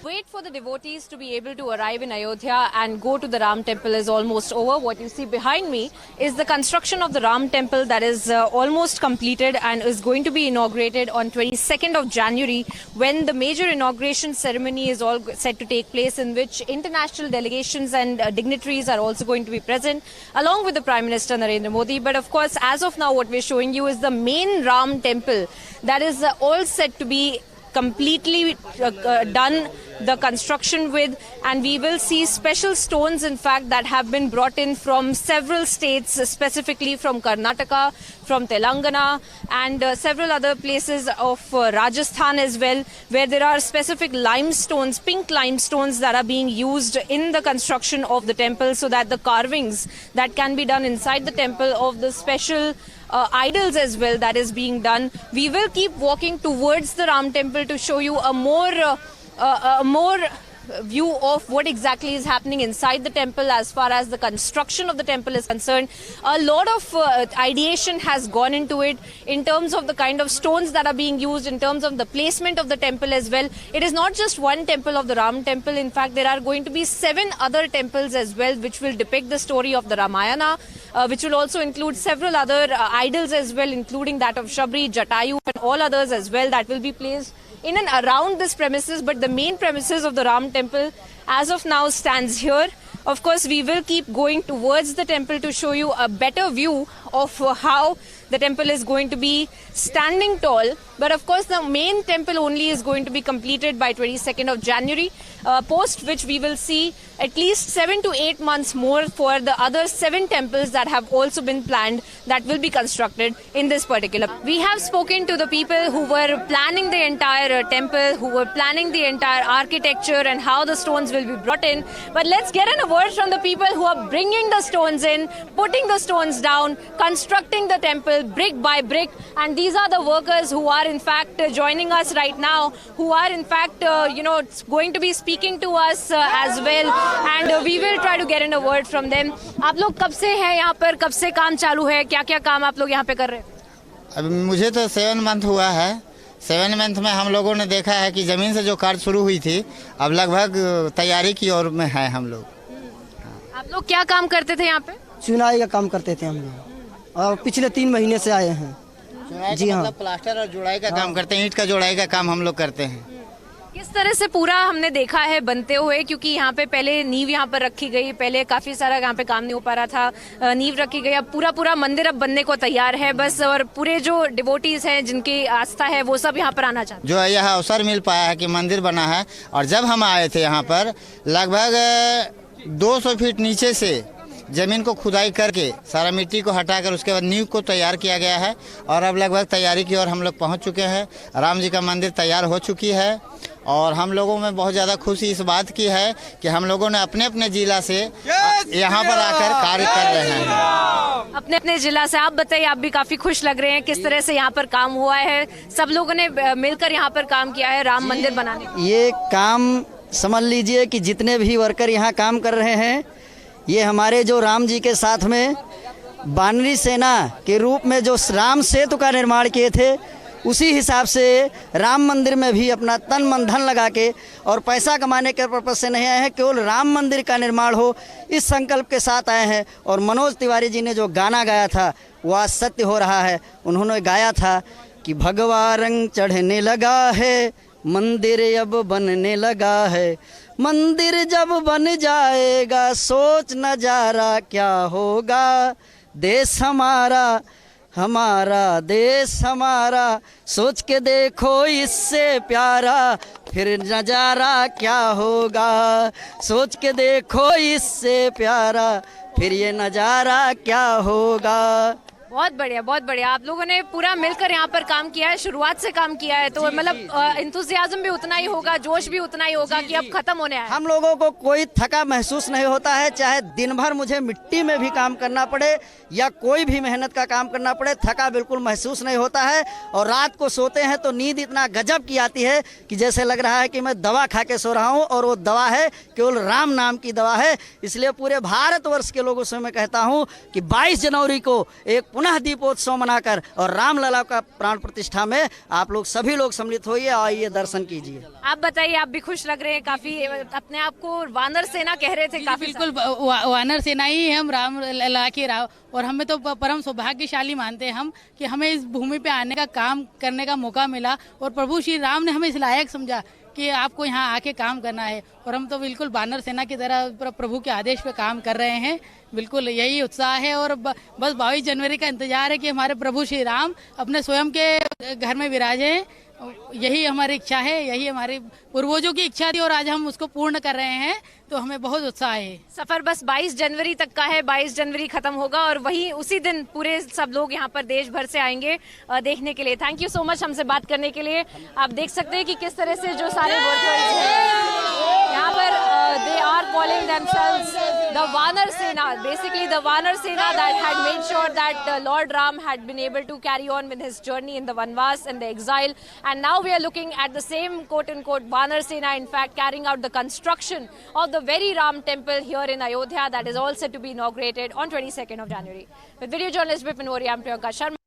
Wait for the devotees to be able to arrive in Ayodhya and go to the Ram temple is almost over. What you see behind me is the construction of the Ram temple that is almost completed and is going to be inaugurated on 22nd of January, when the major inauguration ceremony is all set to take place, in which international delegations and dignitaries are also going to be present along with the Prime Minister Narendra Modi. But of course, as of now, what we're showing you is the main Ram temple that is all set to be completely done the construction with, and we will see special stones in fact that have been brought in from several states, specifically from Karnataka, from Telangana and several other places of Rajasthan as well, where there are specific limestones, pink limestones that are being used in the construction of the temple, so that the carvings that can be done inside the temple of the special idols as well that is being done. We will keep walking towards the Ram temple to show you a more view of what exactly is happening inside the temple as far as the construction of the temple is concerned. A lot of ideation has gone into it in terms of the kind of stones that are being used, in terms of the placement of the temple as well. It is not just one temple of the Ram temple. In fact, there are going to be 7 other temples as well, which will depict the story of the Ramayana, which will also include several other idols as well, including that of Shabri, Jatayu and all others as well, that will be placed in and around this premises. But the main premises of the Ram temple as of now stands here. Of course, we will keep going towards the temple to show you a better view of how the temple is going to be standing tall. But of course, the main temple only is going to be completed by 22nd of January, post which we will see at least 7 to 8 months more for the other 7 temples that have also been planned that will be constructed in this particular. We have spoken to the people who were planning the entire temple, who were planning the entire architecture and how the stones will be brought in. But let's get in a word from the people who are bringing the stones in, putting the stones down, constructing the temple brick by brick. And these are the workers who are in fact joining us right now, who are in fact going to be speaking to us as well, and we will try to get in a word from them. आप लोग कब से हैं यहाँ पर, कब से काम चालू है, क्या क्या काम आप लोग यहाँ पे कर रहे हैं? अब मुझे तो 7 मंथ हुआ है। 7 मंथ में हम लोगों ने देखा है कि ज़मीन से जो कार्य शुरू हुई थी, अब लगभग तैयारी की ओर में है हम लोग। आप लोग क्या काम करते थे यहाँ पे? चुनाई का काम करते थे हम लोग, और पिछले 3 महीने से आए हैं। जी हाँ, मतलब प्लास्टर और जुड़ाई का काम करते हैं, ईंट का जुड़ाई का काम हम लोग करते हैं। किस तरह से पूरा हमने देखा है बनते हुए, क्योंकि यहाँ पे पहले नींव यहाँ पर रखी गई, पहले काफी सारा यहाँ पे काम नहीं हो पा रहा था, नींव रखी गई, अब पूरा मंदिर अब बनने को तैयार है बस, और पूरे जो डिवोटीज हैं जिनकी आस्था है वो सब यहाँ पर आना चाहते हैं। जो यह अवसर मिल पाया है कि मंदिर बना है, और जब हम आए थे यहाँ पर लगभग 200 फीट नीचे से ज़मीन को खुदाई करके सारा मिट्टी को हटाकर उसके बाद नींव को तैयार किया गया है, और अब लगभग तैयारी की ओर हम लोग पहुँच चुके हैं। राम जी का मंदिर तैयार हो चुकी है, और हम लोगों में बहुत ज़्यादा खुशी इस बात की है कि हम लोगों ने अपने अपने जिला से यहाँ पर आकर कार्य कर रहे हैं। अपने अपने जिला से। आप बताइए, आप भी काफी खुश लग रहे हैं, किस तरह से यहाँ पर काम हुआ है? सब लोगों ने मिलकर यहाँ पर काम किया है राम मंदिर बनाने। ये काम समझ लीजिए कि जितने भी वर्कर यहाँ काम कर रहे हैं, ये हमारे जो राम जी के साथ में वानरी सेना के रूप में जो राम सेतु का निर्माण किए थे, उसी हिसाब से राम मंदिर में भी अपना तन मन धन लगा के और पैसा कमाने के पर्पज से नहीं आए हैं, केवल राम मंदिर का निर्माण हो इस संकल्प के साथ आए हैं। और मनोज तिवारी जी ने जो गाना गाया था वो आज सत्य हो रहा है। उन्होंने गाया था कि भगवा रंग चढ़ने लगा है, मंदिर अब बनने लगा है, मंदिर जब बन जाएगा सोच नजारा क्या होगा, देश हमारा हमारा देश हमारा, सोच के देखो इससे प्यारा फिर नजारा क्या होगा, सोच के देखो इससे प्यारा फिर ये नजारा क्या होगा। बहुत बढ़िया, बहुत बढ़िया। आप लोगों ने पूरा मिलकर यहाँ पर काम किया है, शुरुआत से काम किया है, तो मतलब इंथुसियाज्म भी उतना ही होगा, जोश भी उतना ही होगा कि अब खत्म होने आया है। हम लोगों को कोई थका महसूस नहीं होता है, चाहे दिन भर मुझे मिट्टी में भी काम करना पड़े या कोई भी मेहनत का काम करना पड़े, थका बिल्कुल महसूस नहीं होता है। और रात को सोते हैं तो नींद इतना गजब की आती है कि जैसे लग रहा है कि मैं दवा खा के सो रहा हूँ, और वो दवा है केवल राम नाम की दवा है। इसलिए पूरे भारतवर्ष के लोगों से मैं कहता हूँ कि 22 जनवरी को एक पुनः दीपोत्सव मनाकर और रामलला का प्राण प्रतिष्ठा में आप लोग सभी लोग सम्मिलित होइए, आइए दर्शन कीजिए। आप बताइए, आप भी खुश लग रहे हैं काफी, अपने आप को वानर सेना कह रहे थे काफी। बिल्कुल वानर सेना ही हम राम लला की और हमें तो परम सौभाग्यशाली मानते हैं हम कि हमें इस भूमि पे आने का काम करने का मौका मिला और प्रभु श्री राम ने हमें इस लायक समझा कि आपको यहाँ आके काम करना है और हम तो बिल्कुल वानर सेना की तरह प्रभु के आदेश पे काम कर रहे हैं। बिल्कुल यही उत्साह है और बस 22 जनवरी का इंतजार है कि हमारे प्रभु श्री राम अपने स्वयं के घर में विराजे। यही हमारी इच्छा है, यही हमारी पूर्वजों की इच्छा थी और आज हम उसको पूर्ण कर रहे हैं, तो हमें बहुत उत्साह है। सफर बस 22 जनवरी तक का है, 22 जनवरी खत्म होगा और वही उसी दिन पूरे सब लोग यहाँ पर देश भर से आएंगे देखने के लिए। थैंक यू सो मच हमसे बात करने के लिए। आप देख सकते हैं कि किस तरह से जो सारे वर्कर्स हैं यहाँ पर they are calling themselves the Vanar Sena, basically the Vanar Sena that had made sure that Lord Ram had been able to carry on with his journey in the Vanvas and the exile, and now we are looking at the same quote-unquote Vanar Sena in fact carrying out the construction of the very Ram temple here in Ayodhya that is all set to be inaugurated on 22nd of January. With video journalist Vipin Ori, I'm Priyanka Sharma.